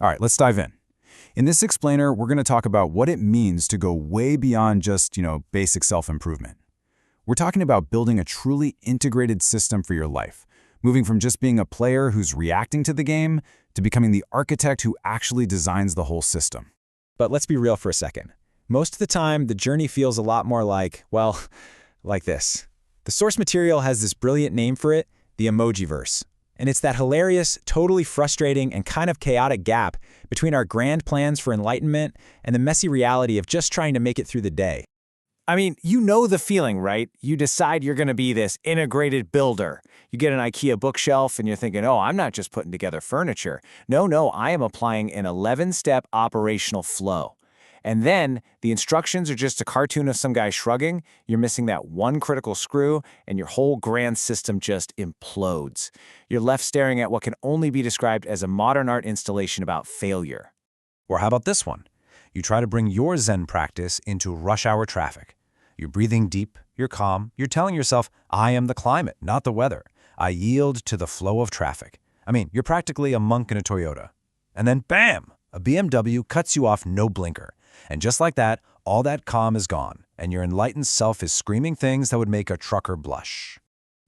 All right, let's dive in. In this explainer, we're going to talk about what it means to go way beyond just, basic self-improvement. We're talking about building a truly integrated system for your life, moving from just being a player who's reacting to the game to becoming the architect who actually designs the whole system. But let's be real for a second. Most of the time, the journey feels a lot more like, well, like this. The source material has this brilliant name for it, the Emojiverse. And it's that hilarious, totally frustrating, and kind of chaotic gap between our grand plans for enlightenment and the messy reality of just trying to make it through the day. I mean, you know the feeling, right? You decide you're going to be this integrated builder. You get an IKEA bookshelf and you're thinking, oh, I'm not just putting together furniture. No, I am applying an 11-step operational flow. And then the instructions are just a cartoon of some guy shrugging. You're missing that one critical screw, and your whole grand system just implodes. You're left staring at what can only be described as a modern art installation about failure. Or how about this one? You try to bring your Zen practice into rush hour traffic. You're breathing deep, you're calm, you're telling yourself, I am the climate, not the weather. I yield to the flow of traffic. I mean, you're practically a monk in a Toyota. And then bam! A BMW cuts you off no blinker. And just like that, all that calm is gone, and your enlightened self is screaming things that would make a trucker blush.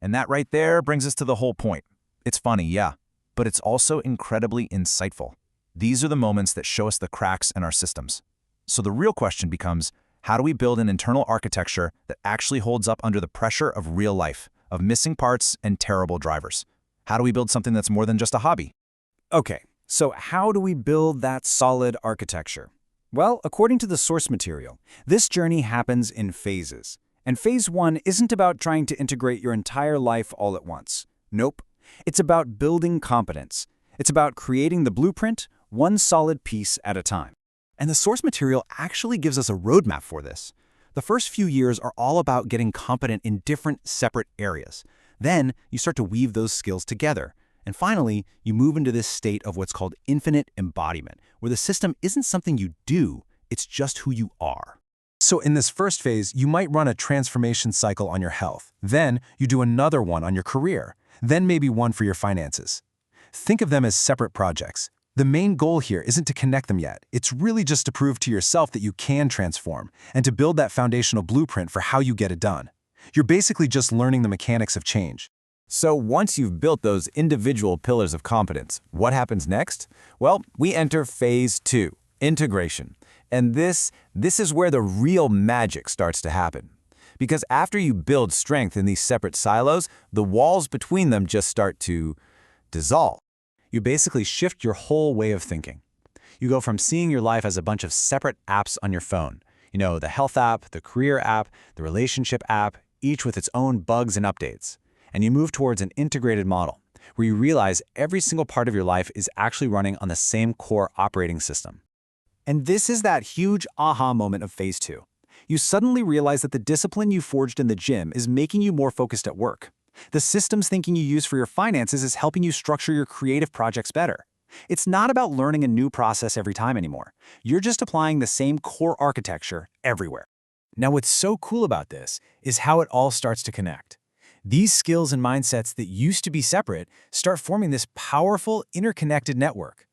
And that right there brings us to the whole point. It's funny, yeah, but it's also incredibly insightful. These are the moments that show us the cracks in our systems. So the real question becomes, how do we build an internal architecture that actually holds up under the pressure of real life, of missing parts and terrible drivers? How do we build something that's more than just a hobby? Okay, so how do we build that solid architecture? Well, according to the source material, this journey happens in phases. And phase 1 isn't about trying to integrate your entire life all at once. Nope. It's about building competence. It's about creating the blueprint, one solid piece at a time. And the source material actually gives us a roadmap for this. The first few years are all about getting competent in different, separate areas. Then you start to weave those skills together. And finally, you move into this state of what's called infinite embodiment, where the system isn't something you do, it's just who you are. So in this first phase, you might run a transformation cycle on your health. Then you do another one on your career. Then maybe one for your finances. Think of them as separate projects. The main goal here isn't to connect them yet. It's really just to prove to yourself that you can transform and to build that foundational blueprint for how you get it done. You're basically just learning the mechanics of change. So once you've built those individual pillars of competence, what happens next? Well, we enter phase 2, integration. And this is where the real magic starts to happen. Because after you build strength in these separate silos, the walls between them just start to dissolve. You basically shift your whole way of thinking. You go from seeing your life as a bunch of separate apps on your phone. The health app, the career app, the relationship app, each with its own bugs and updates. And you move towards an integrated model, where you realize every single part of your life is actually running on the same core operating system. And this is that huge aha moment of phase 2. You suddenly realize that the discipline you forged in the gym is making you more focused at work. The systems thinking you use for your finances is helping you structure your creative projects better. It's not about learning a new process every time anymore. You're just applying the same core architecture everywhere. Now, what's so cool about this is how it all starts to connect. These skills and mindsets that used to be separate start forming this powerful, interconnected network.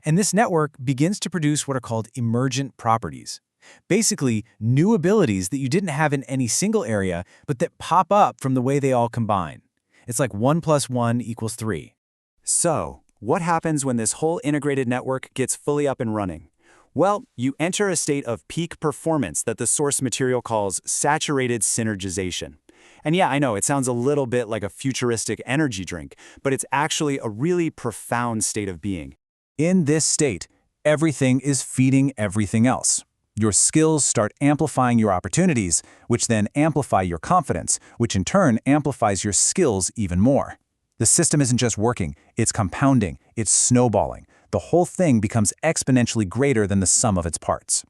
And this network begins to produce what are called emergent properties. Basically, new abilities that you didn't have in any single area, but that pop up from the way they all combine. It's like 1 + 1 = 3. So, what happens when this whole integrated network gets fully up and running? Well, you enter a state of peak performance that the source material calls saturated synergization. And yeah, I know, it sounds a little bit like a futuristic energy drink, but it's actually a really profound state of being. In this state, everything is feeding everything else. Your skills start amplifying your opportunities, which then amplify your confidence, which in turn amplifies your skills even more. The system isn't just working, it's compounding, it's snowballing. The whole thing becomes exponentially greater than the sum of its parts.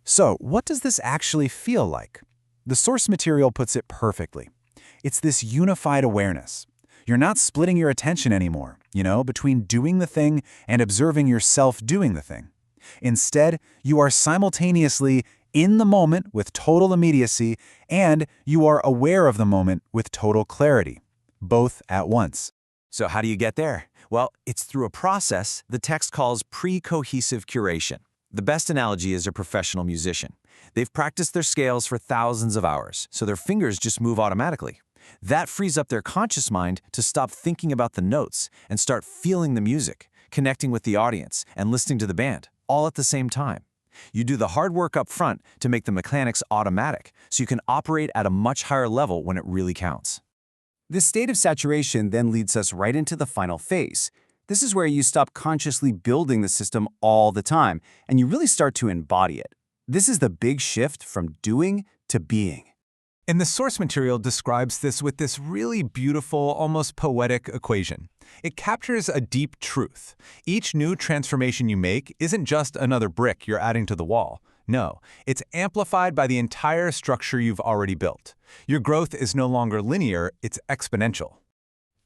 So, what does this actually feel like? The source material puts it perfectly. It's this unified awareness. You're not splitting your attention anymore, between doing the thing and observing yourself doing the thing. Instead, you are simultaneously in the moment with total immediacy, and you are aware of the moment with total clarity, both at once. So how do you get there? Well, it's through a process the text calls pre-cohesive curation. The best analogy is a professional musician. They've practiced their scales for thousands of hours, so their fingers just move automatically. That frees up their conscious mind to stop thinking about the notes and start feeling the music, connecting with the audience, and listening to the band, all at the same time. You do the hard work up front to make the mechanics automatic, so you can operate at a much higher level when it really counts. This state of saturation then leads us right into the final phase. This is where you stop consciously building the system all the time, and you really start to embody it. This is the big shift from doing to being. And the source material describes this with this really beautiful, almost poetic equation. It captures a deep truth. Each new transformation you make isn't just another brick you're adding to the wall. No, it's amplified by the entire structure you've already built. Your growth is no longer linear, it's exponential.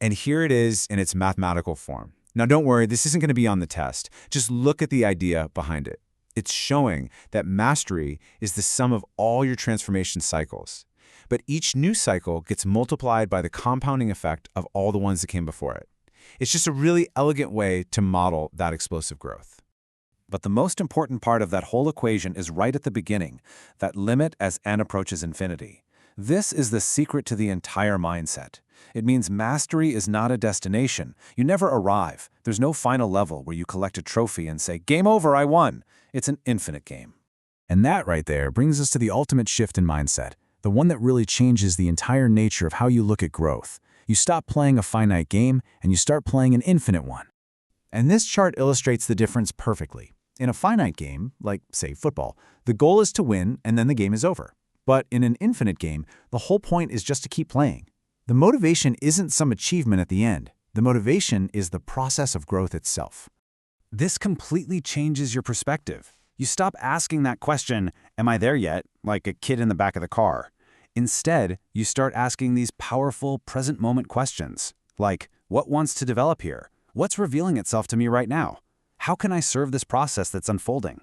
And here it is in its mathematical form. Now don't worry, this isn't going to be on the test. Just look at the idea behind it. It's showing that mastery is the sum of all your transformation cycles. But each new cycle gets multiplied by the compounding effect of all the ones that came before it. It's just a really elegant way to model that explosive growth. But the most important part of that whole equation is right at the beginning, that limit as n approaches infinity. This is the secret to the entire mindset. It means mastery is not a destination. You never arrive. There's no final level where you collect a trophy and say, "Game over, I won." It's an infinite game. And that right there brings us to the ultimate shift in mindset, the one that really changes the entire nature of how you look at growth. You stop playing a finite game and you start playing an infinite one. And this chart illustrates the difference perfectly. In a finite game, like, say, football, the goal is to win and then the game is over. But in an infinite game, the whole point is just to keep playing. The motivation isn't some achievement at the end. The motivation is the process of growth itself. This completely changes your perspective. You stop asking that question, "Am I there yet?" like a kid in the back of the car. Instead, you start asking these powerful present moment questions, like, what wants to develop here? What's revealing itself to me right now? How can I serve this process that's unfolding?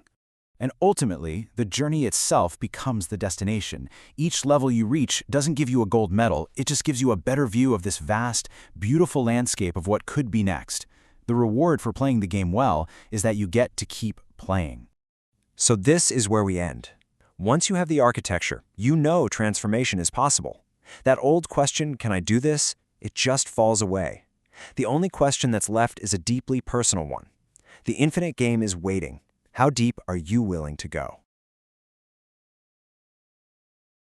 And ultimately, the journey itself becomes the destination. Each level you reach doesn't give you a gold medal, it just gives you a better view of this vast, beautiful landscape of what could be next. The reward for playing the game well is that you get to keep playing. So this is where we end. Once you have the architecture, you know transformation is possible. That old question, "Can I do this?" it just falls away. The only question that's left is a deeply personal one. The infinite game is waiting. How deep are you willing to go?